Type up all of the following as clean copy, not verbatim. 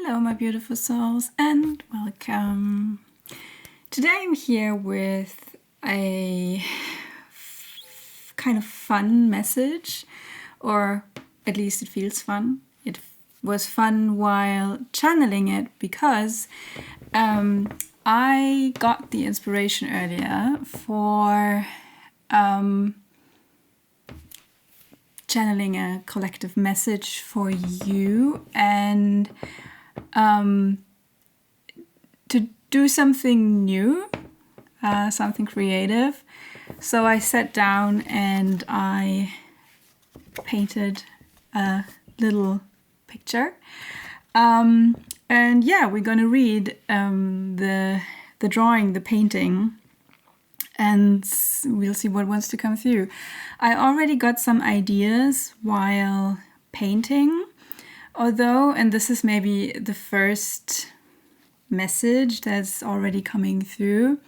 Hello, my beautiful souls, and welcome. Today I'm here with a kind of fun message, or at least it feels fun. It was fun while channeling it because I got the inspiration earlier for channeling a collective message for you and to do something new, something creative. So I sat down and I painted a little picture. And yeah, we're going to read the drawing, the painting, and we'll see what wants to come through. I already got some ideas while painting, although, and this is maybe the first message that's already coming through,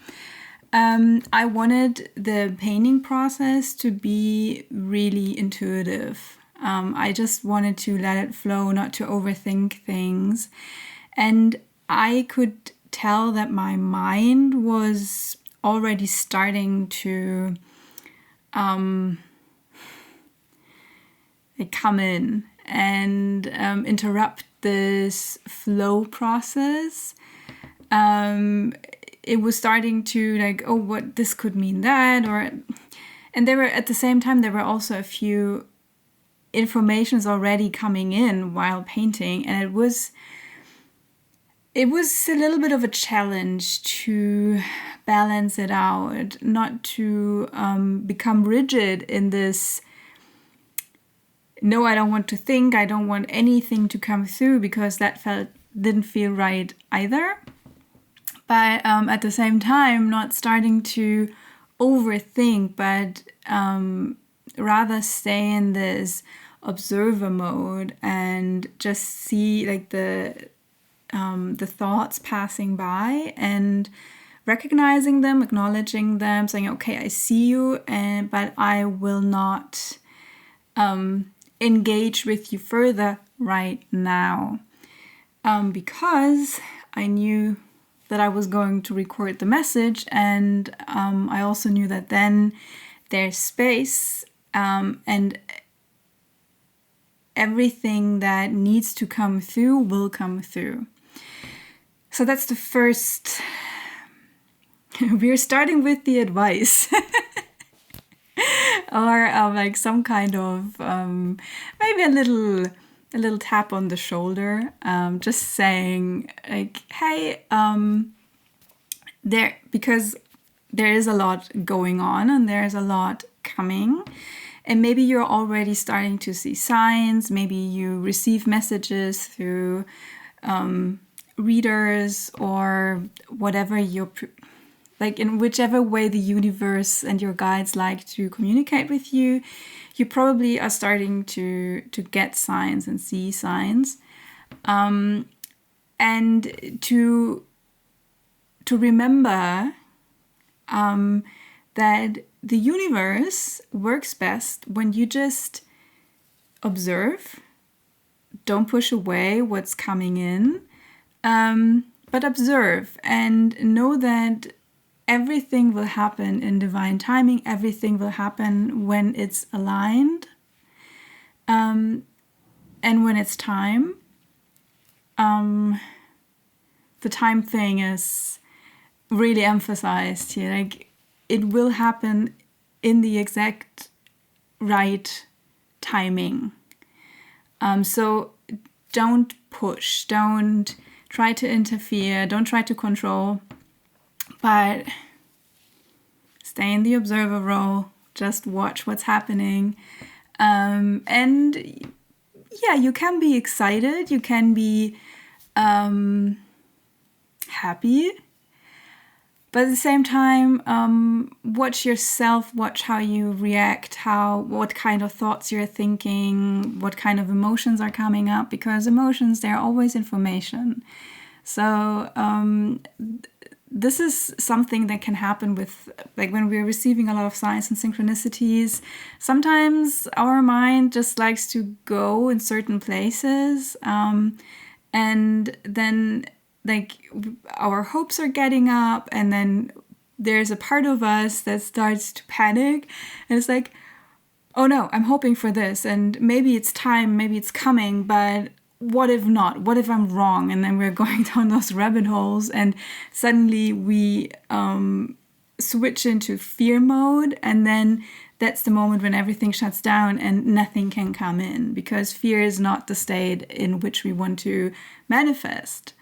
I wanted the painting process to be really intuitive. I just wanted to let it flow, not to overthink things. And I could tell that my mind was already starting to come in and interrupt this flow process. It was starting to like, oh, what this could mean that, and there were at the same time there were also a few informations already coming in while painting, and it was a little bit of a challenge to balance it out, not to become rigid in this, no, I don't want to think, I don't want anything to come through, because that didn't feel right either. But at the same time, not starting to overthink, but rather stay in this observer mode and just see like the thoughts passing by and recognizing them, acknowledging them, saying, okay, I see you, but I will not engage with you further right now, because I knew that I was going to record the message, and I also knew that then there's space, and everything that needs to come through will come through. So that's the first. We're starting with the advice. Or like some kind of maybe a little tap on the shoulder, just saying like, hey, because there is a lot going on and there's a lot coming, and maybe you're already starting to see signs. Maybe you receive messages through readers or whatever like in whichever way the universe and your guides like to communicate with you, you probably are starting to get signs and see signs. And to remember that the universe works best when you just observe, don't push away what's coming in, but observe and know that everything will happen in divine timing. Everything will happen when it's aligned, and when it's time. The time thing is really emphasized here. Like, it will happen in the exact right timing. So don't push. Don't try to interfere. Don't try to control. But stay in the observer role, just watch what's happening. And yeah, you can be excited, you can be happy, but at the same time, watch yourself, watch how you react, what kind of thoughts you're thinking, what kind of emotions are coming up, because emotions, they're always information. So this is something that can happen with, like, when we're receiving a lot of signs and synchronicities. Sometimes our mind just likes to go in certain places, And then like our hopes are getting up, and then there's a part of us that starts to panic, and it's like, oh no, I'm hoping for this, and maybe it's time, maybe it's coming, but what if not? What if I'm wrong? And then we're going down those rabbit holes, and suddenly we switch into fear mode, and then that's the moment when everything shuts down and nothing can come in, because fear is not the state in which we want to manifest,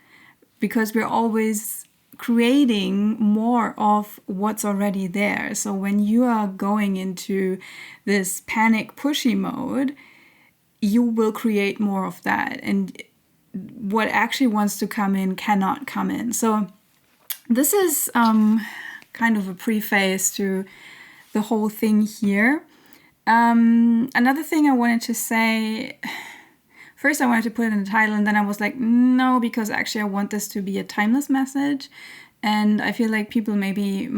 because we're always creating more of what's already there. So when you are going into this panic pushy mode, you will create more of that, and what actually wants to come in cannot come in. So this is kind of a preface to the whole thing here. Another thing I wanted to say, first I wanted to put it in the title, and then I was like, no, because actually I want this to be a timeless message, and I feel like people might be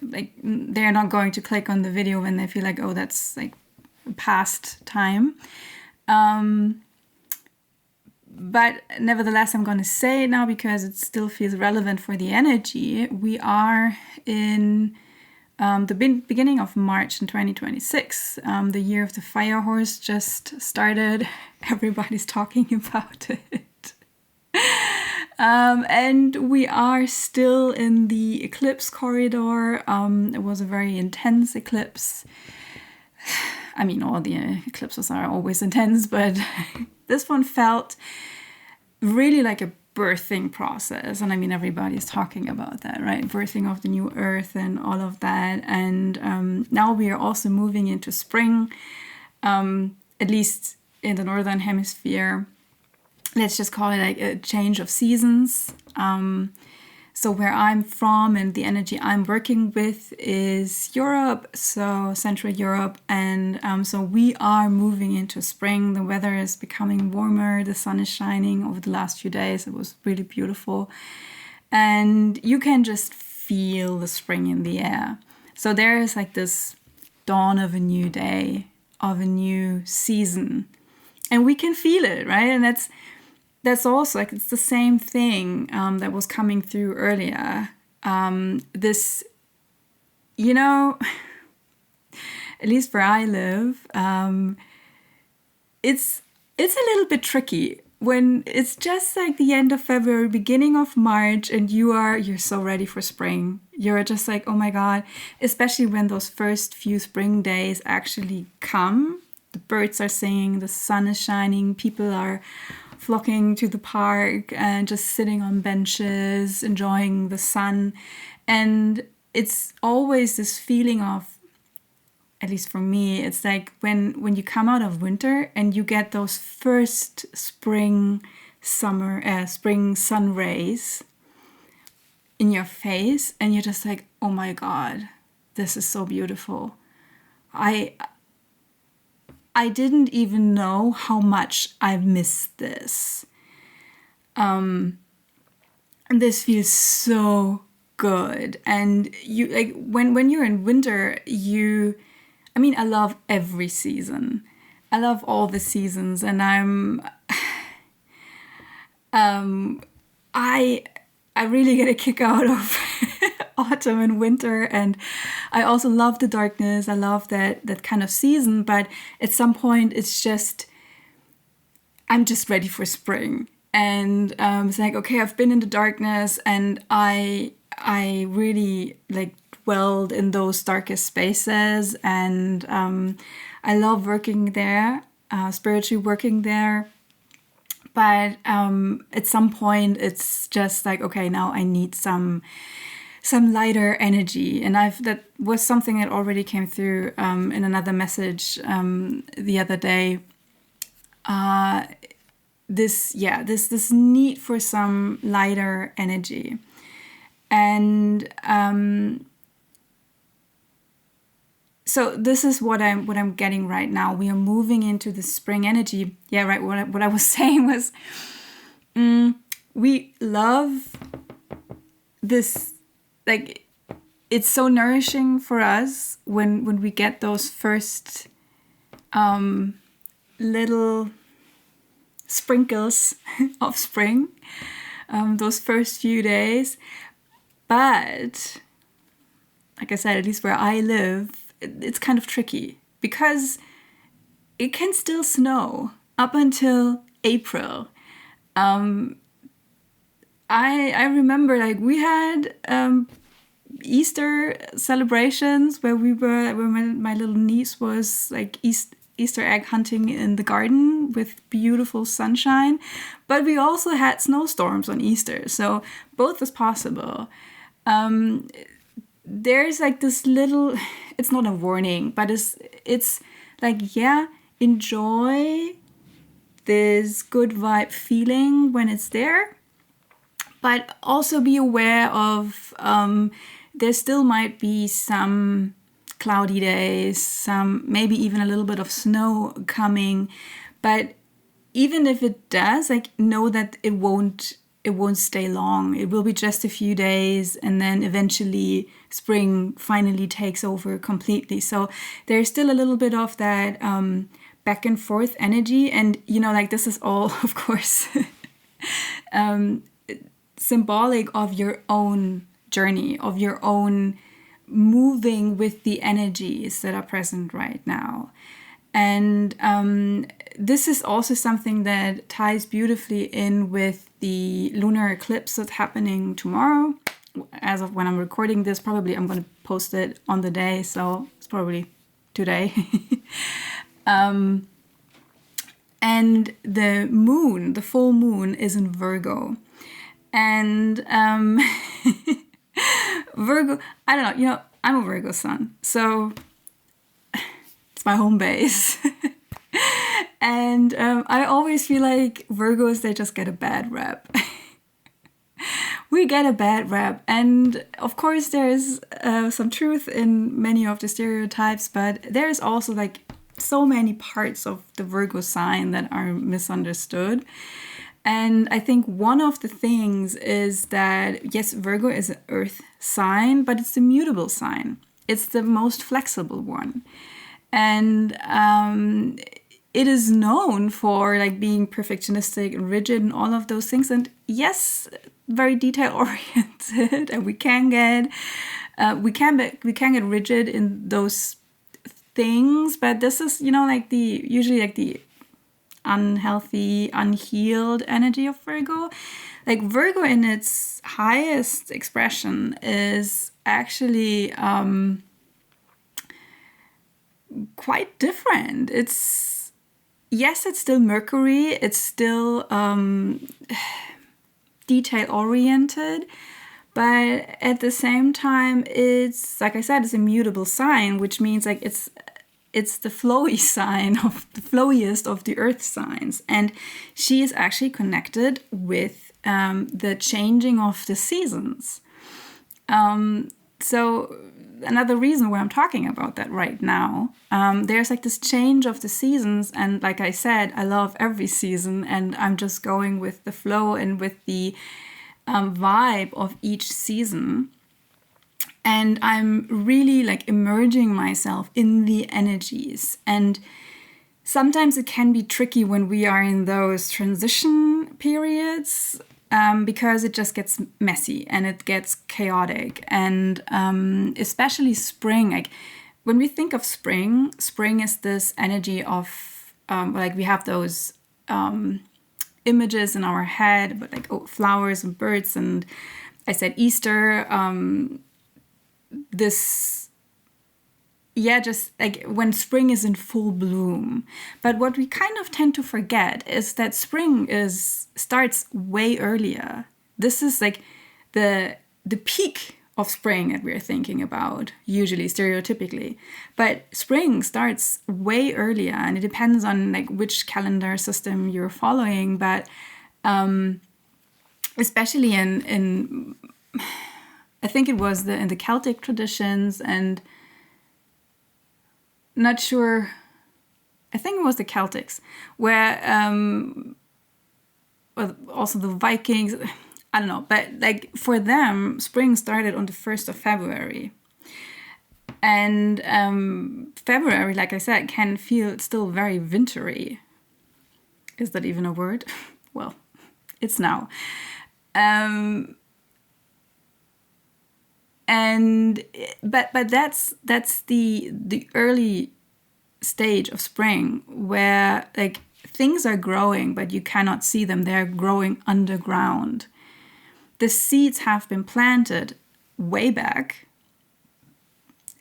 like, they're not going to click on the video when they feel like, oh, that's like past time. But nevertheless, I'm going to say it now because it still feels relevant for the energy. We are in the beginning of March in 2026. The year of the fire horse just started. Everybody's talking about it. And we are still in the eclipse corridor. It was a very intense eclipse. I mean, all the eclipses are always intense, but this one felt really like a birthing process. And I mean, everybody's talking about that, right? Birthing of the new earth and all of that. And now we are also moving into spring, at least in the northern hemisphere. Let's just call it like a change of seasons. So where I'm from and the energy I'm working with is Europe, so Central Europe. And so we are moving into spring. The weather is becoming warmer. The sun is shining over the last few days. It was really beautiful. And you can just feel the spring in the air. So there is like this dawn of a new day, of a new season. And we can feel it, right? And that's also like, it's the same thing that was coming through earlier. This, you know, at least where I live, it's a little bit tricky when it's just like the end of February, beginning of March, and you're so ready for spring. You're just like, oh my God, especially when those first few spring days actually come. The birds are singing, the sun is shining, people are flocking to the park and just sitting on benches, enjoying the sun. And it's always this feeling of, at least for me, it's like when you come out of winter and you get those first spring sun rays in your face, and you're just like, oh my God, this is so beautiful. I didn't even know how much I've missed this. And this feels so good. And you like when you're in winter, I love every season. I love all the seasons, and I really get a kick out of autumn and winter, and I also love the darkness. I love that kind of season, but at some point it's just, I'm just ready for spring. And it's like, okay, I've been in the darkness, and I really like dwelled in those darkest spaces, and I love working there, spiritually working there. But at some point it's just like, okay, now I need some lighter energy. And that was something that already came through in another message the other day. This need for some lighter energy. And so this is what I'm getting right now. We are moving into the spring energy. Yeah, right. What I was saying was, we love this. Like, it's so nourishing for us when we get those first little sprinkles of spring, those first few days. But like I said, at least where I live, it's kind of tricky because it can still snow up until April. I remember like we had Easter celebrations where my little niece was like Easter egg hunting in the garden with beautiful sunshine, but we also had snowstorms on Easter, so both is possible. There's like this little, it's not a warning, but it's like, yeah, enjoy this good vibe feeling when it's there, but also be aware of there still might be some cloudy days, some maybe even a little bit of snow coming. But even if it does, like, know that it won't stay long. It will be just a few days, and then eventually spring finally takes over completely. So there's still a little bit of that back and forth energy, and like this is all, of course, symbolic of your own journey, of your own moving with the energies that are present right now. And this is also something that ties beautifully in with the lunar eclipse that's happening tomorrow. As of when I'm recording this, probably I'm going to post it on the day, so it's probably today. And the moon, the full moon, is in Virgo. And Virgo, I don't know, I'm a Virgo sun, so it's my home base. And I always feel like Virgos, they just get a bad rep. We get a bad rep. And of course, there's some truth in many of the stereotypes, but there's also like so many parts of the Virgo sign that are misunderstood. And I think one of the things is that, yes, Virgo is an earth sign, but it's a mutable sign. It's the most flexible one. And it is known for like being perfectionistic and rigid and all of those things. And yes, very detail oriented, and we can get rigid in those things. But this is, like usually the unhealthy, unhealed energy of Virgo. Like Virgo in its highest expression is actually quite different. It's still Mercury, it's still detail oriented, but at the same time, it's, like I said, it's a mutable sign, which means like it's the flowy sign of the flowiest of the earth signs. And she is actually connected with the changing of the seasons. So another reason why I'm talking about that right now, there's like this change of the seasons. And like I said, I love every season, and I'm just going with the flow and with the vibe of each season. And I'm really like immersing myself in the energies. And sometimes it can be tricky when we are in those transition periods, because it just gets messy and it gets chaotic. And especially spring, like when we think of spring is this energy of like we have those images in our head, but like flowers and birds, and I said Easter, just like when spring is in full bloom. But what we kind of tend to forget is that spring starts way earlier. This is like the peak of spring that we're thinking about, usually stereotypically. But spring starts way earlier, and it depends on like which calendar system you're following. But especially in I think it was in the Celtic traditions, and not sure, I think it was the Celtics, where also the Vikings, I don't know, but like for them, spring started on the 1st of February. And February, like I said, can feel still very wintry. Is that even a word? Well, it's now. But that's the early stage of spring, where like things are growing, but you cannot see them. They're growing underground. The seeds have been planted way back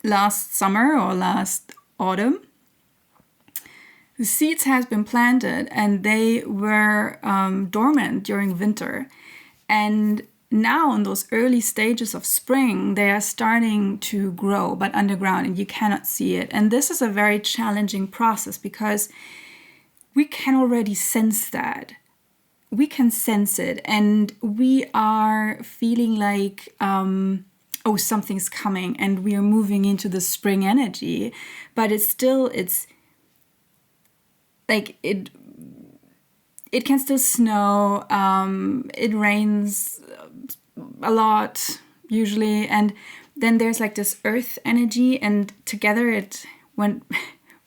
last summer or last autumn. The seeds have been planted and they were dormant during winter. And now in those early stages of spring, they are starting to grow, but underground, and you cannot see it. And this is a very challenging process because we can already sense that. We can sense it, and we are feeling like, oh, something's coming, and we are moving into the spring energy. But it's like it can still snow. It rains a lot usually, and then there's like this earth energy, and together when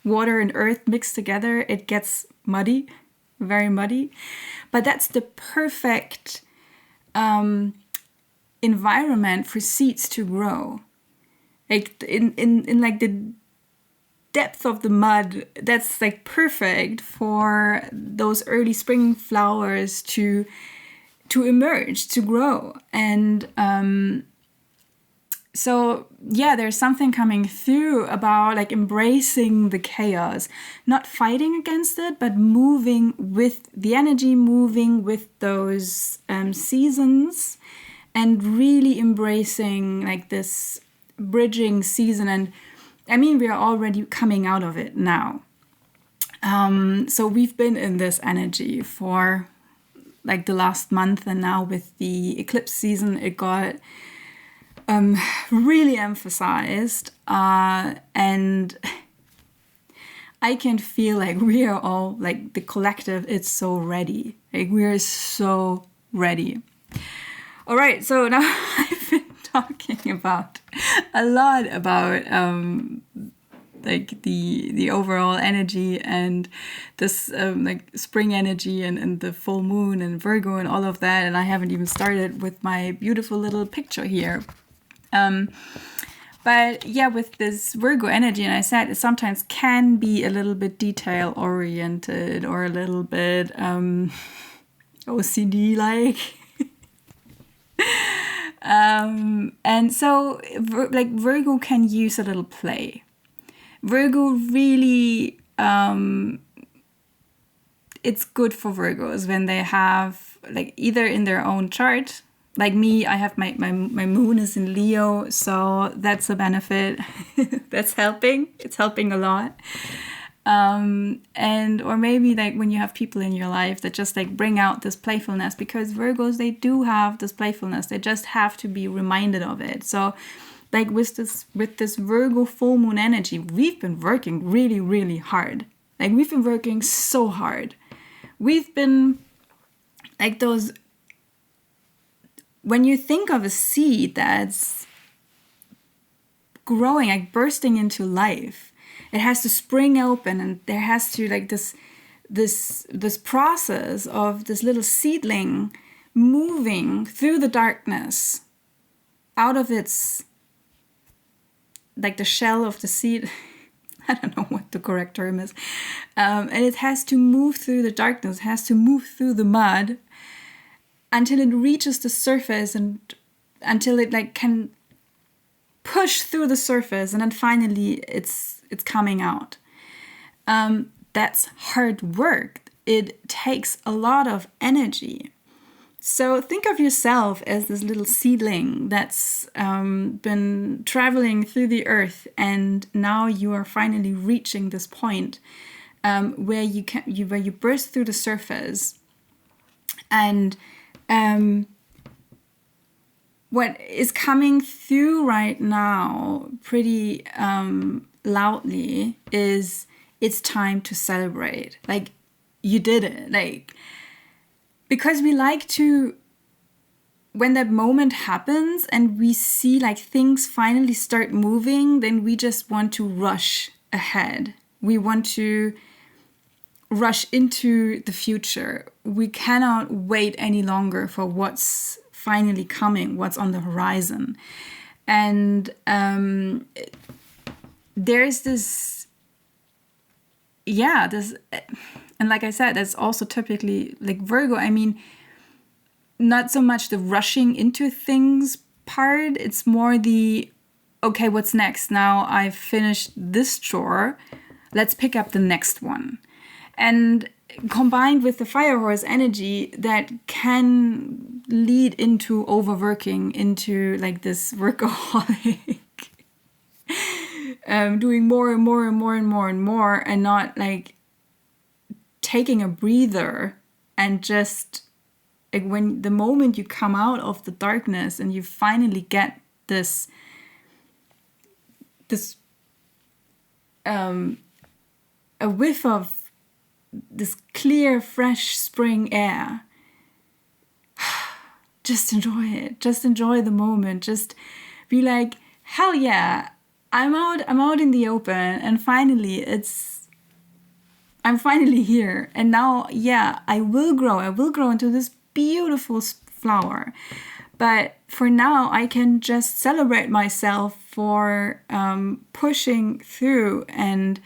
water and earth mix together, it gets muddy, very muddy. But that's the perfect environment for seeds to grow. Like in like the depth of the mud, that's like perfect for those early spring flowers to emerge, to grow. And so yeah, there's something coming through about like embracing the chaos, not fighting against it, but moving with the energy, moving with those seasons, and really embracing like this bridging season. And I mean, we are already coming out of it now. So we've been in this energy for like the last month, and now with the eclipse season, it got really emphasized. And I can feel like we are all, like the collective, it's so ready. Like we are so ready. All right, so now I've been talking about a lot about like the overall energy and this like spring energy and the full moon and Virgo and all of that, and I haven't even started with my beautiful little picture here. But yeah, with this Virgo energy, and I said it sometimes can be a little bit detail oriented or a little bit OCD like. And so like Virgo can use a little play. Virgo really, it's good for Virgos when they have like either in their own chart, like me, I have my moon is in Leo, so that's a benefit. That's helping. It's helping a lot. And or maybe like when you have people in your life that just like bring out this playfulness, because Virgos, they do have this playfulness, they just have to be reminded of it. So like with this Virgo full moon energy, we've been working really, really hard. Like we've been working so hard. We've been like those, when you think of a seed that's growing, like bursting into life, it has to spring open, and there has to like this process of this little seedling moving through the darkness out of its, like the shell of the seed. I don't know what the correct term is. And it has to move through the darkness, it has to move through the mud until it reaches the surface, and until it like can push through the surface, and then finally it's coming out. That's hard work. It takes a lot of energy. So think of yourself as this little seedling that's been traveling through the earth, and now you are finally reaching this point where you burst through the surface. And what is coming through right now pretty loudly is it's time to celebrate. Like, you did it. Like, because we like to, when that moment happens and we see like things finally start moving, then we just want to rush ahead. We want to rush into the future. We cannot wait any longer for what's finally coming, what's on the horizon. And there's this, and like I said, that's also typically like Virgo. I mean, not so much the rushing into things part, it's more the, okay, what's next? Now I've finished this chore, let's pick up the next one. And combined with the fire horse energy, that can lead into overworking, into like this workaholic, doing more and more and more and more and more, and not like taking a breather. And just like when the moment you come out of the darkness and you finally get this a whiff of this clear, fresh spring air, just enjoy it. Just enjoy the moment. Just be like, hell yeah, I'm out in the open, and finally I'm finally here. And now, yeah, I will grow into this beautiful flower. But for now, I can just celebrate myself for pushing through. And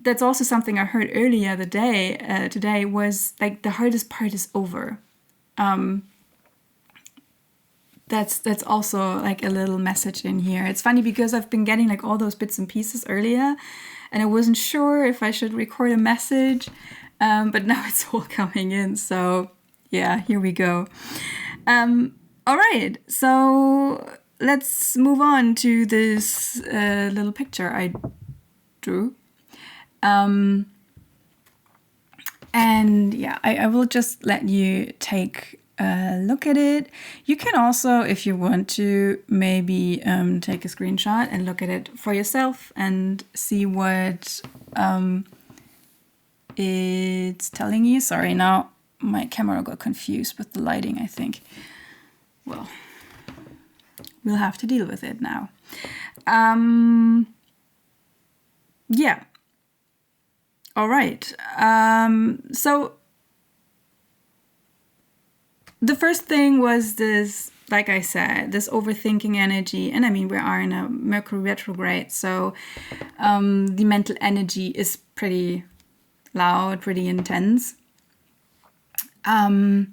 that's also something I heard earlier today was like the hardest part is over. That's also like a little message in here. It's funny because I've been getting like all those bits and pieces earlier, and I wasn't sure if I should record a message, but now it's all coming in. So yeah, here we go. All right, so let's move on to this little picture I drew. And yeah, I will just let you take a look at it. You can also, if you want to, maybe take a screenshot and look at it for yourself and see what it's telling you. Sorry, now my camera got confused with the lighting, I think. Well, we'll have to deal with it now. Yeah. All right. So the first thing was this, like I said, this overthinking energy. And I mean, we are in a Mercury retrograde, so the mental energy is pretty loud, pretty intense. And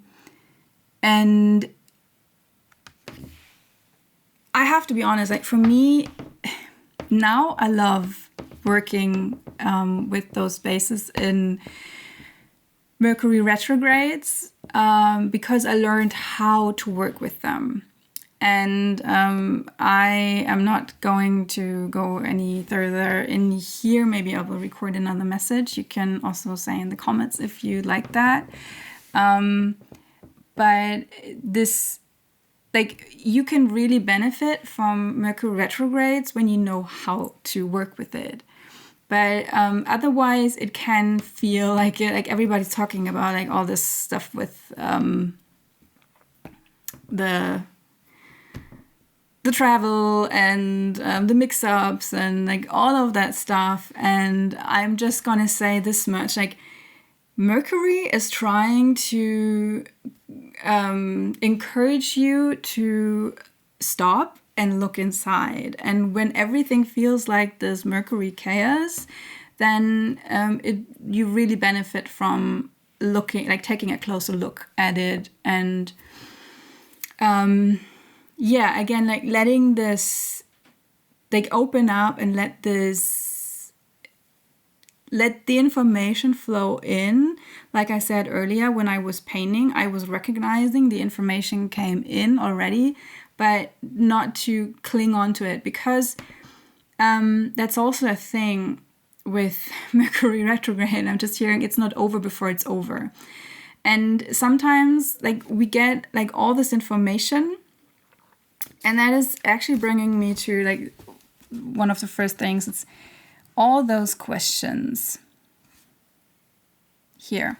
I have to be honest, like for me, now I love working with those spaces in Mercury retrogrades because I learned how to work with them. And I am not going to go any further in here. Maybe I will record another message. You can also say in the comments if you like that. But this, like, you can really benefit from Mercury retrogrades when you know how to work with it. But otherwise, it can feel like everybody's talking about like all this stuff with the travel and the mix-ups and like all of that stuff. And I'm just gonna say this much: like, Mercury is trying to encourage you to stop and look inside. And when everything feels like this Mercury chaos, then you really benefit from looking, like taking a closer look at it. And again, like letting this, like, open up and let the information flow in. Like I said earlier, when I was painting, I was recognizing the information came in already, but not to cling on to it, because that's also a thing with Mercury retrograde. I'm just hearing it's not over before it's over. And sometimes like we get like all this information, and that is actually bringing me to like one of the first things. It's all those questions here.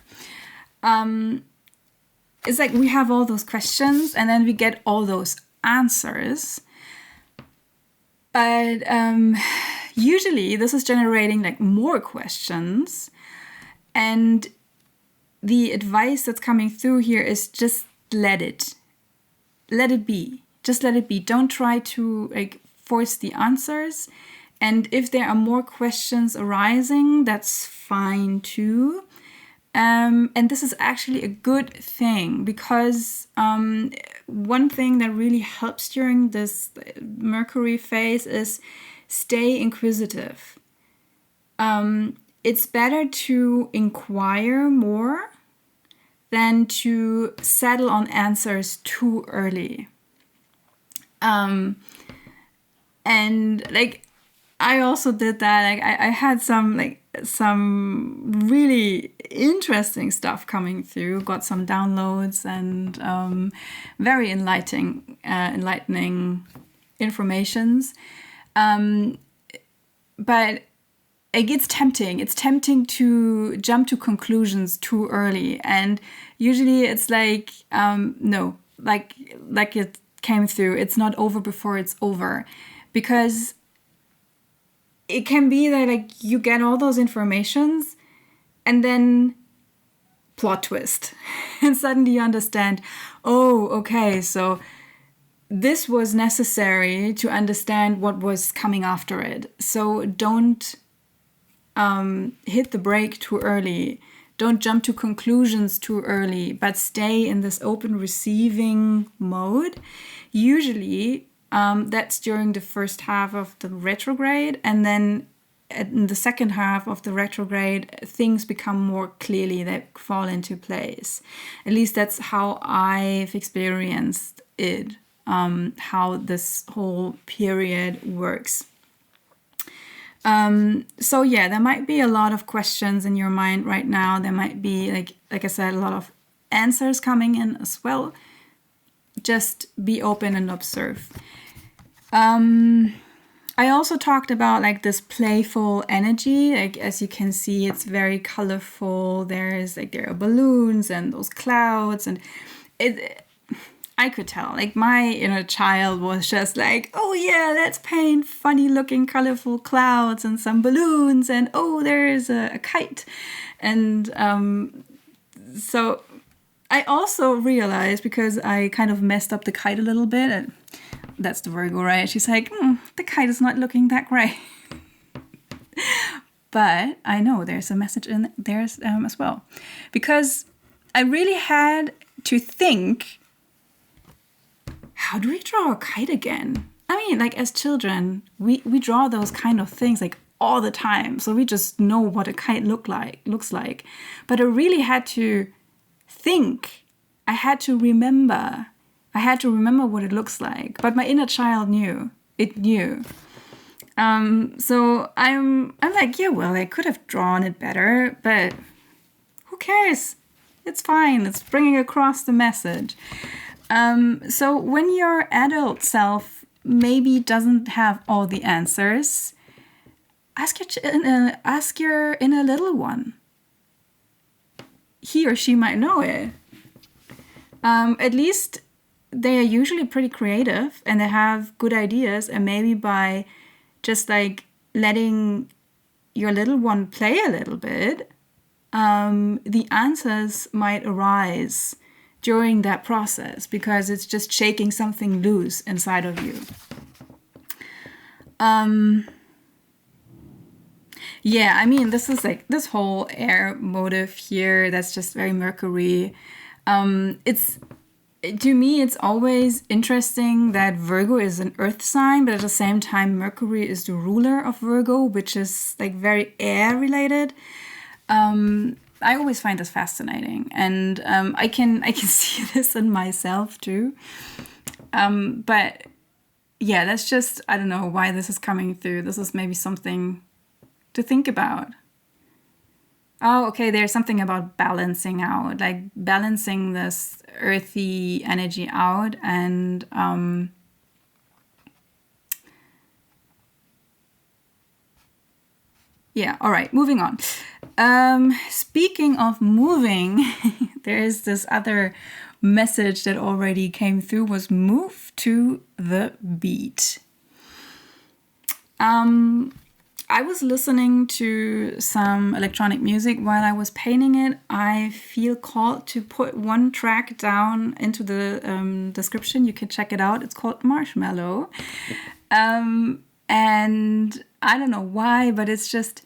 It's like we have all those questions and then we get all those answers. But usually this is generating like more questions. And the advice that's coming through here is just let it be. Just let it be. Don't try to like force the answers. And if there are more questions arising, that's fine too. And this is actually a good thing, because one thing that really helps during this Mercury phase is stay inquisitive. It's better to inquire more than to settle on answers too early. And like, I also did that. Like, I had some really interesting stuff coming through. Got some downloads and very enlightening informations. But it's tempting. It's tempting to jump to conclusions too early, and usually it's like no, like it came through. It's not over before it's over, because it can be that like you get all those informations and then plot twist and suddenly you understand, oh, okay, so this was necessary to understand what was coming after it. So don't hit the brake too early. Don't jump to conclusions too early, but stay in this open receiving mode. Usually that's during the first half of the retrograde, and then in the second half of the retrograde, things become more clearly, that fall into place. At least that's how I've experienced it, how this whole period works. So yeah, there might be a lot of questions in your mind right now. There might be, like I said, a lot of answers coming in as well. Just be open and observe. I also talked about like this playful energy. Like, as you can see, it's very colorful. There are balloons and those clouds, and I could tell, like, my inner child was just like, oh yeah, let's paint funny looking colorful clouds and some balloons, and oh, there's a kite. And so I also realized, because I kind of messed up the kite a little bit, and that's the Virgo, right? She's like, the kite is not looking that great. But I know there's a message in there as well, because I really had to think, how do we draw a kite again? I mean, like, as children, we draw those kind of things like all the time. So we just know what a kite looks like. But I really had to think. I had to remember what it looks like. But my inner child knew. It knew. So I'm like, yeah, well, I could have drawn it better, but who cares? It's fine. It's bringing across the message. So when your adult self maybe doesn't have all the answers, ask your inner little one. He or she might know it. At least they are usually pretty creative and they have good ideas, and maybe by just like letting your little one play a little bit, the answers might arise during that process, because it's just shaking something loose inside of you. Yeah, I mean, this is like this whole air motive here. That's just very Mercury. To me, it's always interesting that Virgo is an earth sign, but at the same time, Mercury is the ruler of Virgo, which is like very air related. I always find this fascinating, and I can see this in myself too. But yeah, that's just, I don't know why this is coming through. This is maybe something to think about. Oh, okay, there's something about balancing out, like balancing this earthy energy out, and yeah, all right, moving on. Speaking of moving, there's this other message that already came through, was move to the beat. I was listening to some electronic music while I was painting it. I feel called to put one track down into the description. You can check it out. It's called Marshmallow. And I don't know why, but it's just...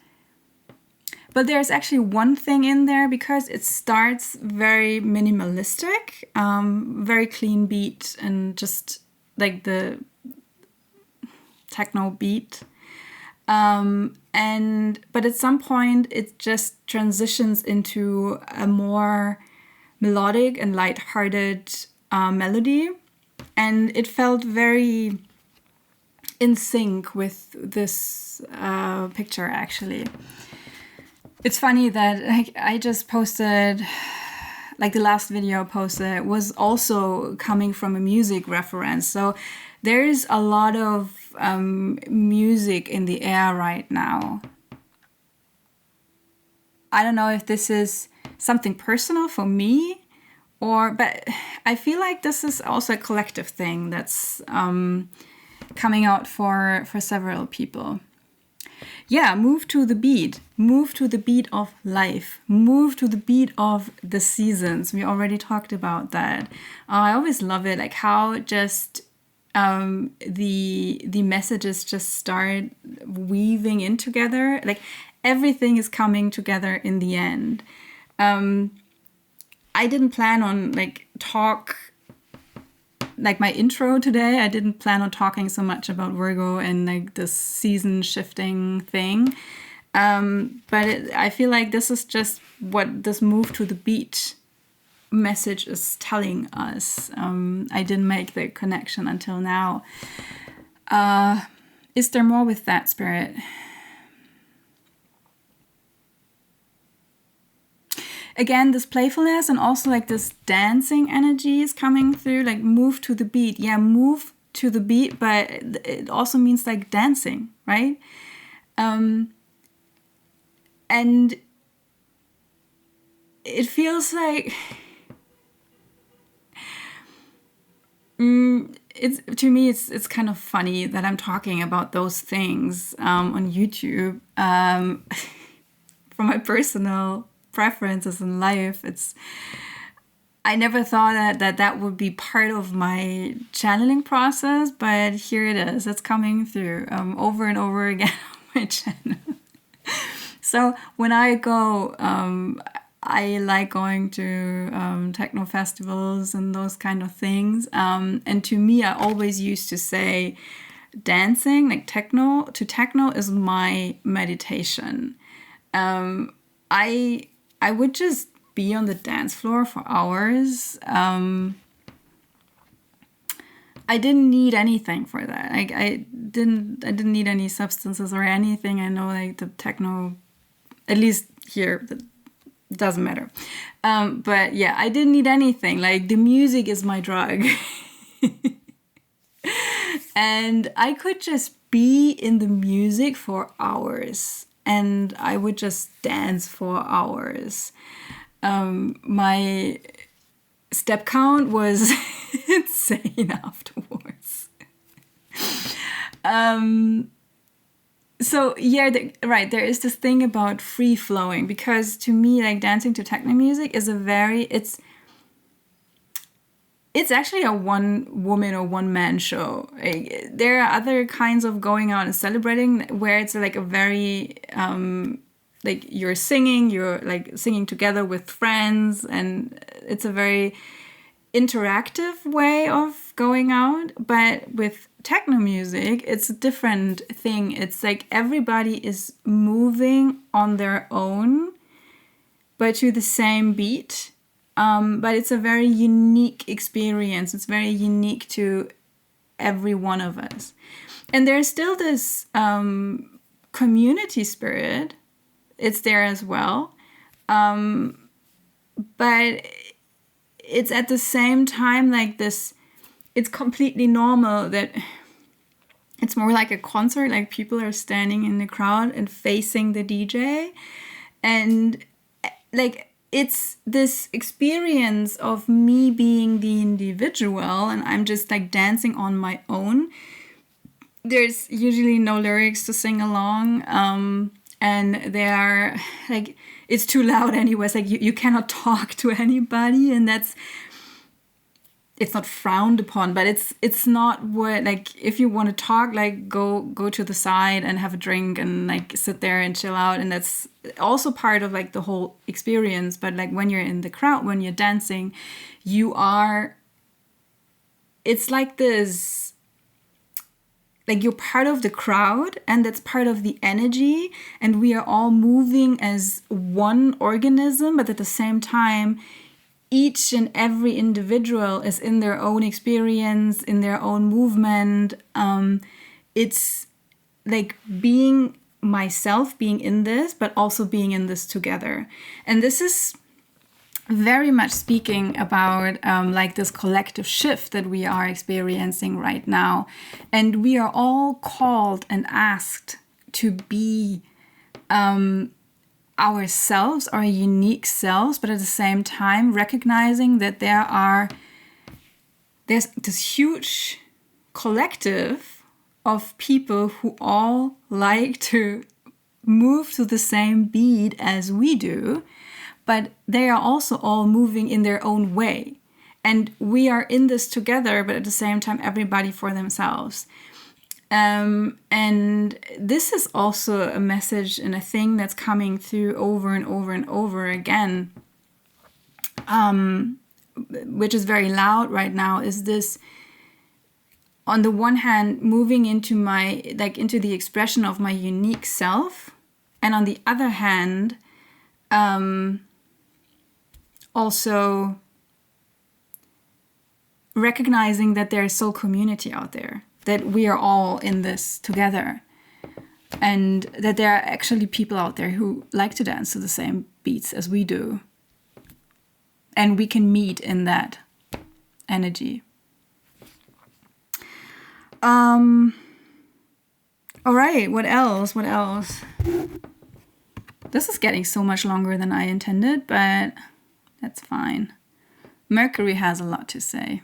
But there's actually one thing in there because it starts very minimalistic, very clean beat, and just like the techno beat. But at some point it just transitions into a more melodic and lighthearted melody, and it felt very in sync with this picture actually. It's funny that I just posted, like the last video I posted was also coming from a music reference. So there's a lot of music in the air right now. I don't know if this is something personal for me, but I feel like this is also a collective thing that's coming out for several people. Yeah, move to the beat. Move to the beat of life. Move to the beat of the seasons. We already talked about that. I always love it, like how just the messages just start weaving in together. Like everything is coming together in the end. I didn't plan on like my intro today, I didn't plan on talking so much about Virgo and like this season shifting thing. But I feel like this is just what this move to the beat message is telling us. I didn't make the connection until now. Is there more with that, Spirit? Again, this playfulness and also like this dancing energy is coming through, like move to the beat. Yeah, move to the beat, but it also means like dancing, right? And it feels like to me it's kind of funny that I'm talking about those things on YouTube. For my personal preferences in life, I never thought that would be part of my channeling process, but here it is. It's coming through over and over again on my channel. So when I go, I like going to techno festivals and those kind of things. And to me, I always used to say dancing, like techno is my meditation. I would just be on the dance floor for hours. I didn't need anything for that. Like I didn't need any substances or anything. I know like the techno, at least here, it doesn't matter. But yeah, I didn't need anything. Like the music is my drug. And I could just be in the music for hours. And I would just dance for hours. My step count was insane afterwards. So yeah, there is this thing about free flowing, because to me, like dancing to techno music is it's actually a one woman or one man show. Like, there are other kinds of going out and celebrating where it's like a very like you're like singing together with friends, and it's a very interactive way of going out. But with techno music, it's a different thing. It's like everybody is moving on their own, but to the same beat. But it's a very unique experience. It's very unique to every one of us. And there's still this community spirit. It's there as well. But it's at the same time like this, it's completely normal that it's more like a concert, like people are standing in the crowd and facing the DJ. And like, it's this experience of me being the individual and I'm just like dancing on my own there's usually no lyrics to sing along, and they are like, it's too loud anyways. Like you cannot talk to anybody, and it's not frowned upon, but it's not what, like, if you want to talk, like go to the side and have a drink and like sit there and chill out, and that's also part of like the whole experience. But like when you're in the crowd, when you're dancing, it's like this, like you're part of the crowd, and that's part of the energy, and we are all moving as one organism, but at the same time each and every individual is in their own experience, in their own movement. It's like being myself, being in this, but also being in this together. And this is very much speaking about like this collective shift that we are experiencing right now. And we are all called and asked to be ourselves, our unique selves, but at the same time recognizing that there's this huge collective of people who all like to move to the same beat as we do, but they are also all moving in their own way. And we are in this together, but at the same time, everybody for themselves. And this is also a message and a thing that's coming through over and over and over again, which is very loud right now, is this, on the one hand, moving into into the expression of my unique self, and on the other hand, also recognizing that there is soul community out there, that we are all in this together, and that there are actually people out there who like to dance to the same beats as we do, and we can meet in that energy. All right, what else? This is getting so much longer than I intended, but that's fine. Mercury has a lot to say.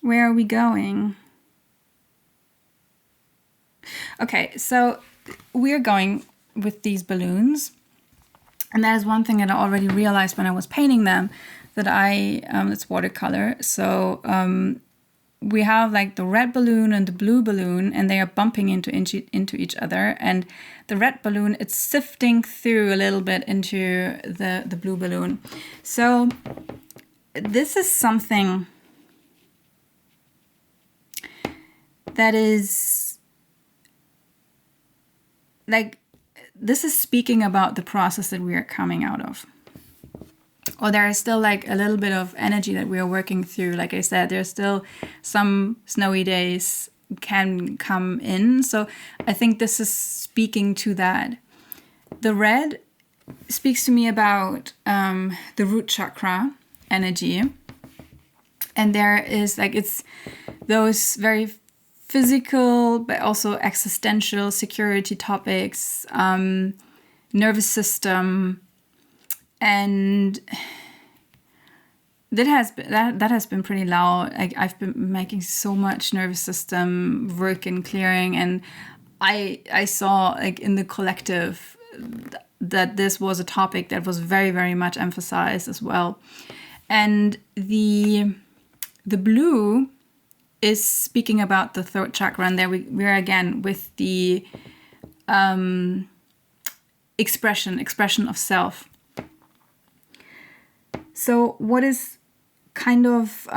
Where are we going? Okay, so we're going with these balloons. And that is one thing that I already realized when I was painting them, that it's watercolor. So we have like the red balloon and the blue balloon, and they are bumping into each other. And the red balloon, it's sifting through a little bit into the blue balloon. So this is something that is like, this is speaking about the process that we are coming out of. Or there is still like a little bit of energy that we are working through. Like I said, there's still some snowy days can come in. So I think this is speaking to that. The red speaks to me about the root chakra energy. And there is like, it's those very physical, but also existential security topics, nervous system. And that has been pretty loud. Like, I've been making so much nervous system work and clearing, and I saw like in the collective that this was a topic that was very, very much emphasized as well. And the blue is speaking about the throat chakra, and there we're again with the expression of self. So what is kind of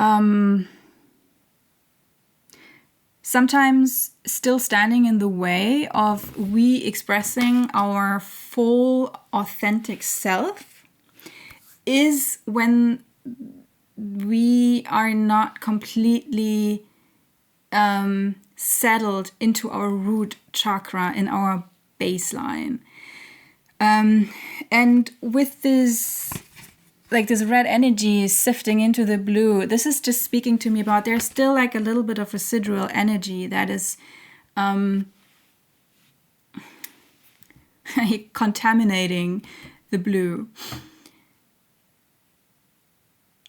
sometimes still standing in the way of we expressing our full authentic self is when we are not completely settled into our root chakra, in our baseline. And with this, like this red energy is sifting into the blue, this is just speaking to me about there's still like a little bit of residual energy that is contaminating the blue.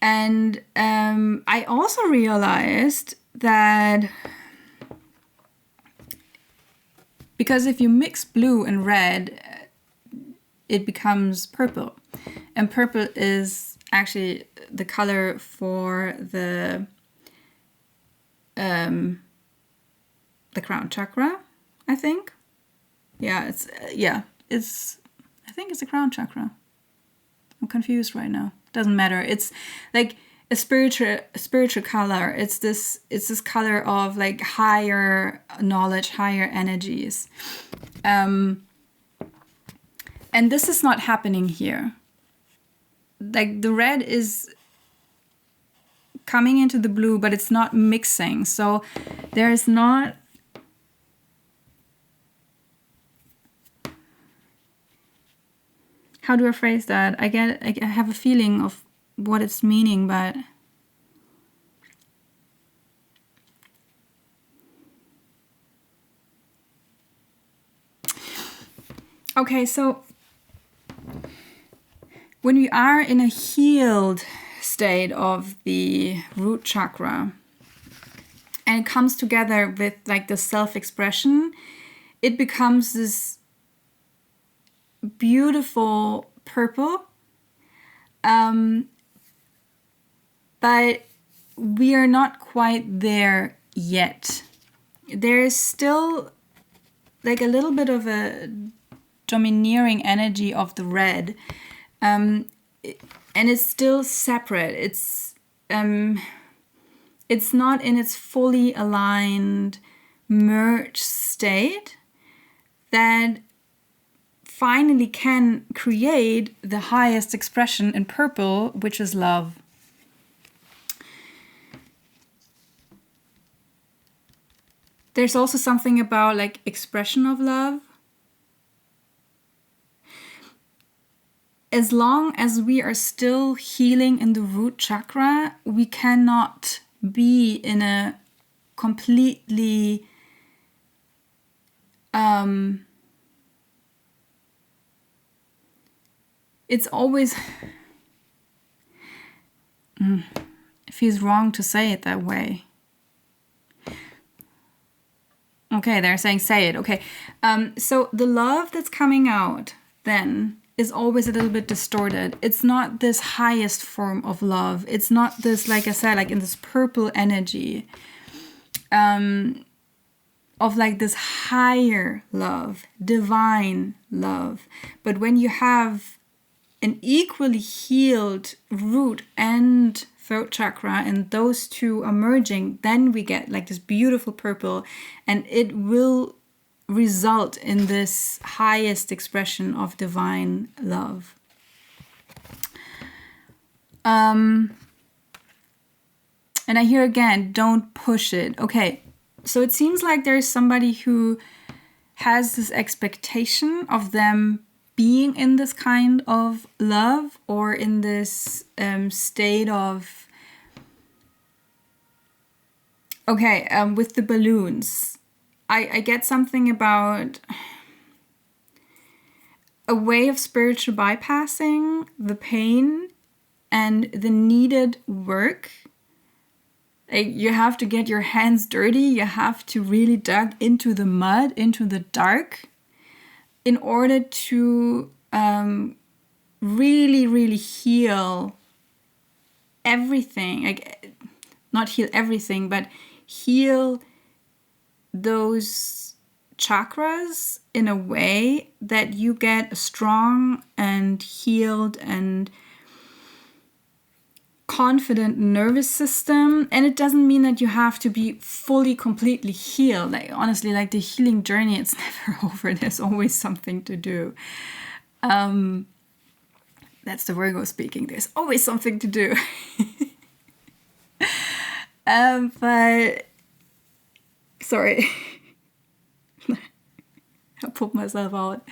And I also realized that because if you mix blue and red, it becomes purple. And purple is actually the color for the crown chakra, I think. I think it's a crown chakra. I'm confused right now. Doesn't matter. It's like a spiritual color. It's this color of like higher knowledge, higher energies. And this is not happening here. Like the red is coming into the blue, but it's not mixing. So there's not... How do I phrase that? I have a feeling of what it's meaning, but... Okay, so when we are in a healed state of the root chakra and it comes together with like the self-expression, it becomes this beautiful purple, but we are not quite there yet. There is still like a little bit of a domineering energy of the red, and it's still separate. It's not in its fully aligned merged state that finally can create the highest expression in purple, which is love. There's also something about like expression of love. As long as we are still healing in the root chakra, we cannot be in a completely it's always it feels wrong to say it that way. Okay, they're saying say it. Okay, so the love that's coming out then is always a little bit distorted. It's not this highest form of love. It's not this, like I said, like in this purple energy of like this higher love, divine love. But when you have an equally healed root and throat chakra and those two are merging, then we get like this beautiful purple, and it will result in this highest expression of divine love. And I hear again, don't push it. Okay, so it seems like there's somebody who has this expectation of them being in this kind of love or in this state of... Okay, with the balloons, I get something about a way of spiritual bypassing the pain and the needed work. Like you have to get your hands dirty. You have to really dig into the mud, into the dark, in order to really, really heal everything. Like, not heal everything, but heal those chakras in a way that you get a strong and healed and confident nervous system. And it doesn't mean that you have to be fully, completely healed. Like honestly, like the healing journey, it's never over. There's always something to do. That's the Virgo speaking. There's always something to do. But sorry, I pulled myself out.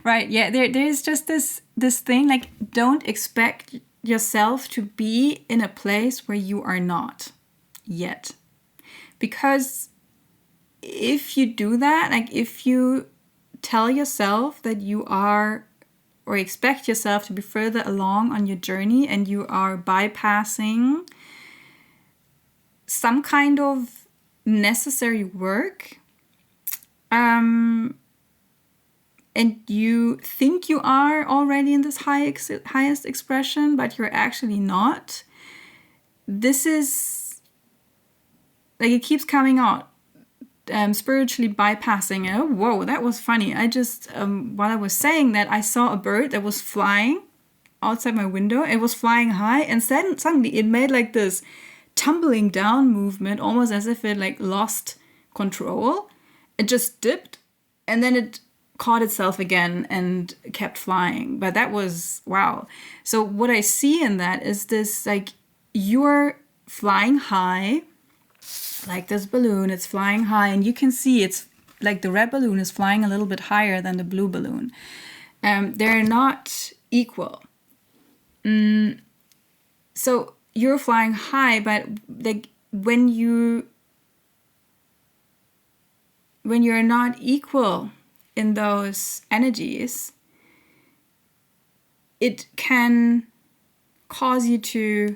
Right, yeah, there's just this thing, like, don't expect yourself to be in a place where you are not yet. Because if you do that, like if you tell yourself that you are or expect yourself to be further along on your journey, and you are bypassing some kind of necessary work, and you think you are already in this highest expression, but you're actually not. This is like, it keeps coming out. Spiritually bypassing it. Oh, whoa, that was funny. I just, while I was saying that, I saw a bird that was flying outside my window. It was flying high, and suddenly it made like this tumbling down movement, almost as if it like lost control. It just dipped, and then it caught itself again and kept flying. But that was, wow. So what I see in that is this, like, you're flying high, like this balloon, it's flying high, and you can see it's like the red balloon is flying a little bit higher than the blue balloon. They're not equal. So you're flying high, but like when you're not equal in those energies, it can cause you to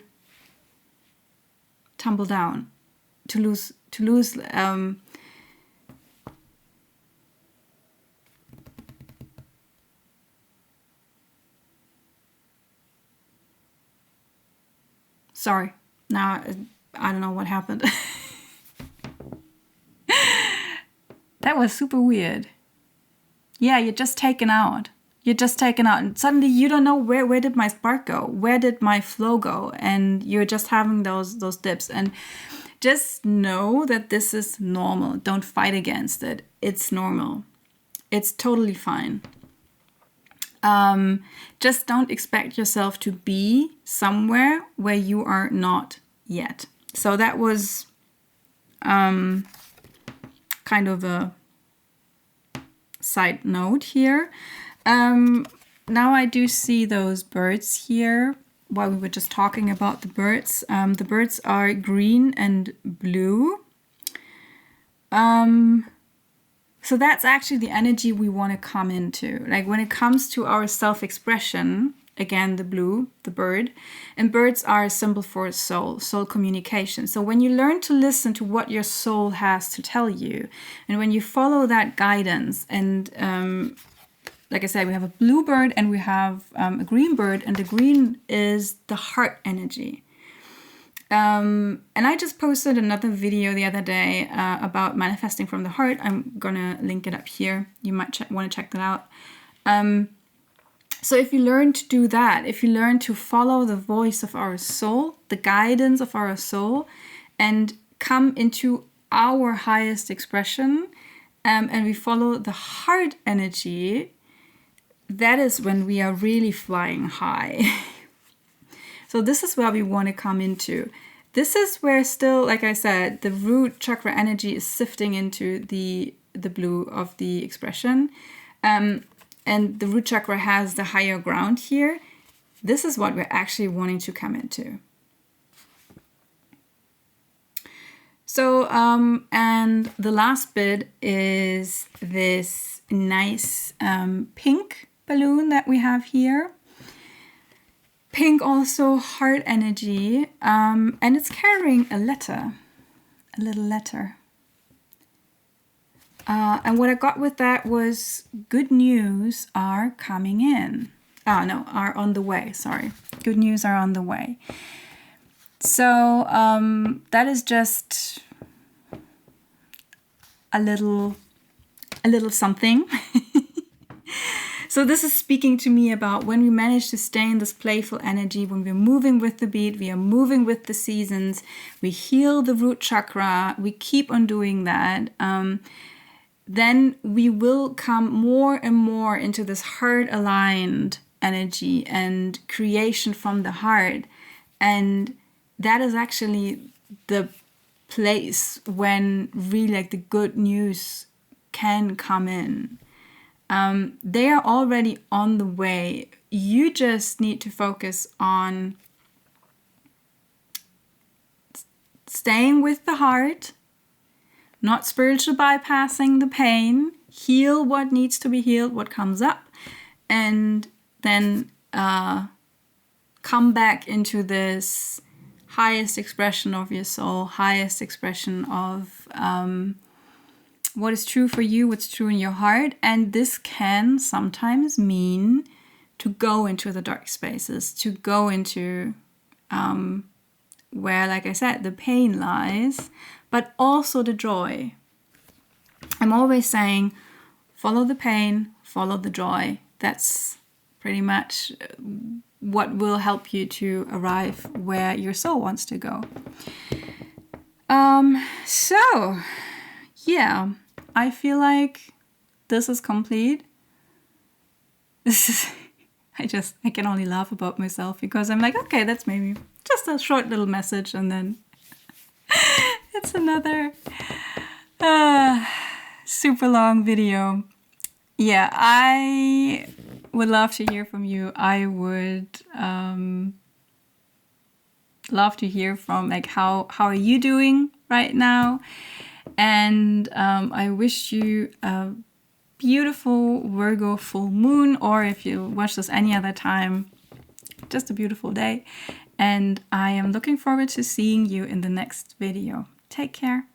tumble down, to lose sorry, now I don't know what happened. That was super weird. Yeah, you're just taken out. And suddenly you don't know where did my spark go? Where did my flow go? And you're just having those dips. And just know that this is normal. Don't fight against it. It's normal. It's totally fine. Just don't expect yourself to be somewhere where you are not yet. So that was kind of a side note here. Now I do see those birds here. While we were just talking about the birds are green and blue. So that's actually the energy we want to come into. Like when it comes to our self-expression, again, the blue, the bird, and birds are a symbol for soul communication. So when you learn to listen to what your soul has to tell you, and when you follow that guidance, and like I said, we have a blue bird and we have a green bird, and the green is the heart energy. And I just posted another video the other day about manifesting from the heart. I'm gonna link it up here. You might want to check that out. So if you learn to do that, if you learn to follow the voice of our soul, the guidance of our soul, and come into our highest expression, and we follow the heart energy, that is when we are really flying high. So this is where we want to come into. This is where still, like I said, the root chakra energy is sifting into the blue of the expression. And the root chakra has the higher ground here. This is what we're actually wanting to come into. So, and the last bit is this nice pink balloon that we have here. Pink, also heart energy, and it's carrying a letter, a little letter. And what I got with that was good news are coming in. Are on the way, sorry. Good news are on the way. So that is just a little something. So this is speaking to me about when we manage to stay in this playful energy, when we're moving with the beat, we are moving with the seasons, we heal the root chakra, we keep on doing that, then we will come more and more into this heart-aligned energy and creation from the heart. And that is actually the place when really like the good news can come in. They are already on the way. You just need to focus on staying with the heart, not spiritual bypassing the pain, heal what needs to be healed, what comes up, and then come back into this highest expression of your soul, highest expression of what is true for you, what's true in your heart. And this can sometimes mean to go into the dark spaces, to go into where, like I said, the pain lies, but also the joy. I'm always saying, follow the pain, follow the joy. That's pretty much what will help you to arrive where your soul wants to go. So, yeah, I feel like this is complete. This is, I can only laugh about myself because I'm like, okay, that's maybe just a short little message, and then it's another super long video. Yeah, I would love to hear from you. I would love to hear from, like, how are you doing right now? And I wish you a beautiful Virgo full moon, or if you watch this any other time, just a beautiful day. And I am looking forward to seeing you in the next video. Take care.